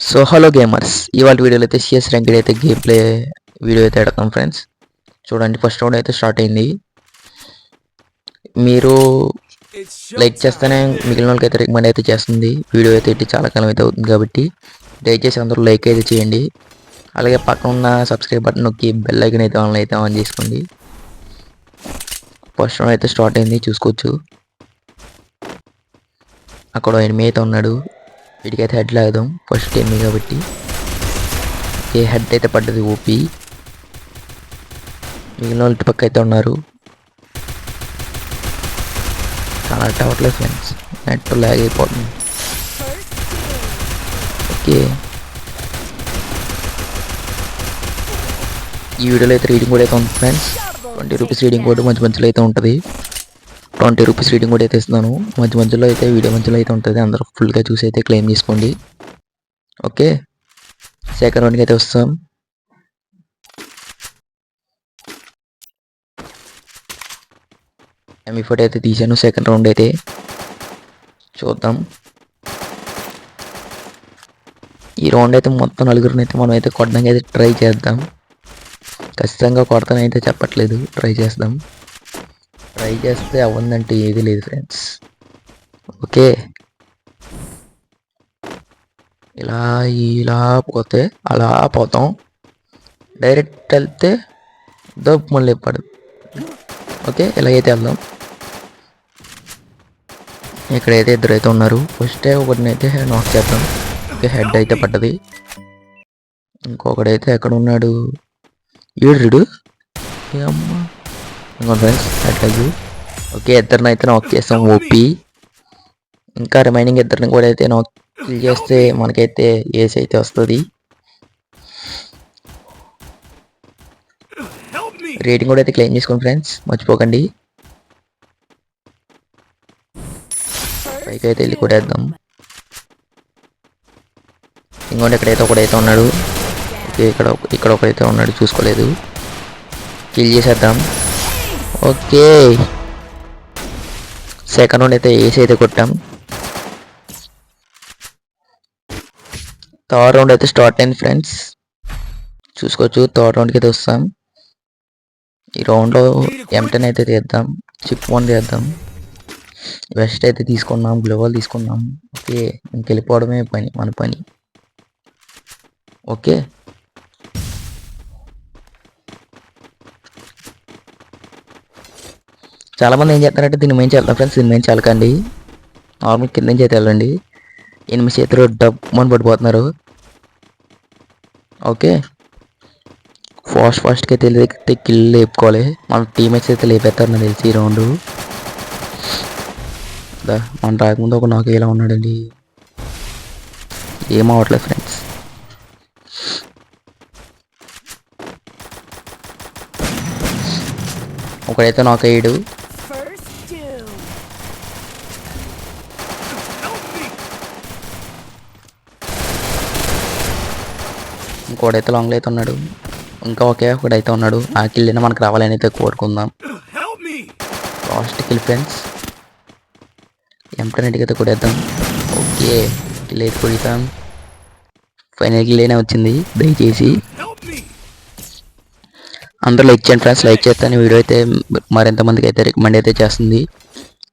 So hello gamers, ఇవాళ వీడియోలో అయితే సిఎస్ ర్యాంక్డ్ అయితే గేమ్ ప్లే వీడియో అయితే పెడతాం ఫ్రెండ్స్. చూడండి, ఫస్ట్ రౌండ్ అయితే స్టార్ట్ అయింది. మీరు లైక్ చేస్తేనే మిగిలిన వాళ్ళకి అయితే రికమెండ్ అయితే చేస్తుంది. వీడియో అయితే ఇట్టి చాలా కాలం అయితే అవుతుంది కాబట్టి దయచేసి అందరూ లైక్ అయితే చేయండి. అలాగే పక్కన ఉన్న సబ్స్క్రైబ్ బటన్ నొక్కి బెల్ ఐకన్ అయితే ఆన్ చేసుకోండి. ఫస్ట్ రౌండ్ అయితే స్టార్ట్ అయింది, చూసుకోవచ్చు. అక్కడ ఎనిమిది అయితే ఉన్నాడు. వీటికైతే హెడ్ లాగదాం, ఫస్ట్ ఎనిమిది కాబట్టి. ఓకే, హెడ్ అయితే పడ్డది ఓపీ. మిగిలిన వాళ్ళు ఇటు పక్క అయితే ఉన్నారు. కనెక్ట్ అవ్వట్లేదు ఫ్రెండ్స్, నెట్ లాగ్ అయిపోతుంది. ఓకే, ఈ వీడియోలో అయితే రీడింగ్ కూడా అయితే ఉంది ఫ్రెండ్స్. 20 రూపీస్ రీడింగ్ కూడా మధ్య మధ్యలో అయితే ఉంటుంది. 20 రూపీస్ రీడింగ్ కూడా అయితే ఇస్తున్నాను. మధ్య మధ్యలో అయితే వీడియో మధ్యలో అయితే ఉంటుంది. అందరూ ఫుల్గా చూసి అయితే క్లెయిమ్ చేసుకోండి. ఓకే, సెకండ్ రౌండ్కి అయితే వస్తాం. M4 అయితే తీసాను. సెకండ్ రౌండ్ అయితే చూద్దాం. ఈ రౌండ్ అయితే మొత్తం నలుగురిని అయితే మనం అయితే కొట్టడానికి అయితే ట్రై చేద్దాం. ఖచ్చితంగా కొడతానైతే చెప్పట్లేదు, ట్రై చేద్దాం. ట్రై చేస్తే అవ్వదంటే ఏది లేదు ఫ్రెండ్స్. ఓకే, ఇలా పోతే అలా పోతాం. డైరెక్ట్ వెళ్తే దబ్బు మళ్ళీ పడు. ఓకే, ఇలాగైతే వెళ్దాం. ఇక్కడైతే ఇద్దరు అయితే ఉన్నారు. ఫస్ట్ ఒకటిని అయితే నాక్ చేద్దాం. ఓకే, హెడ్ అయితే పడ్డది. ఇంకొకడైతే ఎక్కడ ఉన్నాడు, ఏడు అమ్మా. ఇంకో ఫ్రెండ్స్ హెడ్ అయ్యి. ఓకే, ఇద్దరిని అయితే నాక్ చేస్తాం ఓపీ. ఇంకా రిమైనింగ్ ఇద్దరిని కూడా అయితే నాక్ కిల్ చేస్తే మనకైతే ఏస్ అయితే వస్తుంది. రేటింగ్ కూడా అయితే క్లెయిమ్ చేసుకోండి ఫ్రెండ్స్, మర్చిపోకండి. పైకి అయితే వెళ్ళి కొట్టేద్దాం. ఇంకోటి ఎక్కడైతే ఒకడైతే ఉన్నాడు. ఓకే, ఇక్కడ ఒకడైతే ఉన్నాడు, చూసుకోలేదు. కిల్ చేసేద్దాం. ఓకే, సెకండ్ రౌండ్ అయితే ఏసీ అయితే కొట్టాం. థర్డ్ రౌండ్ అయితే స్టార్ట్ అయింది ఫ్రెండ్స్, చూసుకోవచ్చు. థర్డ్ రౌండ్కి అయితే వస్తాం. ఈ రౌండ్లో M10 అయితే తీద్దాం, చిప్ 1 తీద్దాం. వెస్ట్ అయితే తీసుకున్నాం, గ్లోవల్ తీసుకున్నాం. ఓకే, ఇంకెళ్ళిపోవడమే మన పని. ఓకే, చాలామంది ఏం చేస్తారంటే దీని మేము వెళ్తాం ఫ్రెండ్స్. దీని మేము చల్లకండి, నార్మల్ కింద నుంచి అయితే వెళ్ళండి. 8 చేతులు డబ్బుమని పడిపోతున్నారు. ఓకే, ఫాస్ట్గా అయితే వెళ్ళి కిల్ లేపుకోవాలి. మన టీమేట్స్ అయితే లేపేస్తారు నాకు తెలిసి ఈ రౌండ్. మన రాకముందు ఒక నాకు ఇలా ఉన్నాడండి, ఏం అవ్వట్లేదు ఫ్రెండ్స్. ఒకడైతే నాకు అయ్యాడు. ఇంకోడైతే లాంగ్లో అయితే ఉన్నాడు. ఇంకా ఒకడైతే ఉన్నాడు. ఆ కిల్ అయినా మనకు రావాలని అయితే కోరుకుందాం. లాస్ట్ కిల్ ఫ్రెండ్స్, M10 అయితే కొడేద్దాం. ఓకే, కిల్ అయితే కొడతాం. ఫైనల్ కిల్ అయినా వచ్చింది. దయచేసి అందరూ లైక్ చేయండి ఫ్రెండ్స్. లైక్ చేస్తాను వీడియో అయితే మరింతమందికి అయితే రికమెండ్ అయితే చేస్తుంది.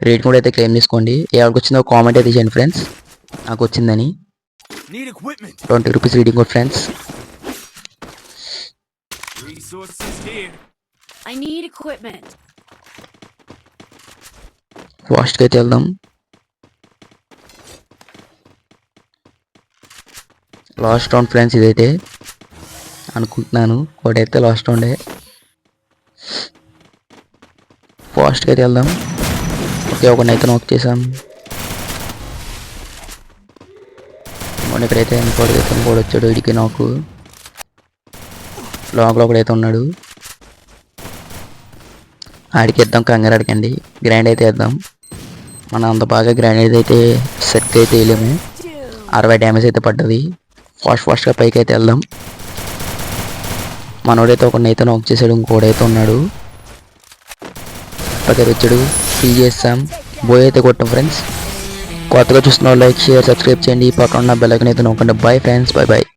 రేటింగ్ కూడా అయితే క్లెయిమ్ తీసుకోండి. ఎవరికి వచ్చిందో కామెంట్ అయితే చేయండి ఫ్రెండ్స్, నాకు వచ్చిందని. 20 రూపీస్ రీడింగ్ కోడ్ ఫ్రెండ్స్. ఫాస్ట్గా అయితే వెళ్దాం. లాస్ట్ రౌండ్ ఫ్రెండ్స్ ఇదైతే అనుకుంటున్నాను. ఒకటైతే లాస్ట్ రౌండే. ఫాస్ట్గా అయితే వెళ్దాం. ఓకే, ఒకనైతే నాక్ చేసాం. ఇక్కడైతే ఇంకోటి వచ్చాడు. వీడికి నాకు లాంగ్లో ఒకడైతే ఉన్నాడు. ఆడికి వేద్దాం, కంగారు అడగండి. గ్రైండ్ అయితే వేద్దాం. మనం అంత బాగా గ్రైండ్ అయితే సెట్ అయితే వేయలేము. 60 డ్యామేజ్ అయితే పడ్డది. ఫాస్ట్గా పైకి అయితే వెళ్దాం. మనోడైతే ఒకడైతే నాక్ చేసాడు. ఇంకోడైతే ఉన్నాడు, పక్కకి వచ్చాడు. ఫీల్ చేస్తాం. బోయ్ అయితే కొట్టాం ఫ్రెండ్స్. కొత్తగా చూస్తున్న లైక్ షేర్ సబ్స్క్రైబ్ చేయండి, పక్కన ఉన్న బెల్ ఐకాన్ అయితే నొక్కండి. Bye friends, by by.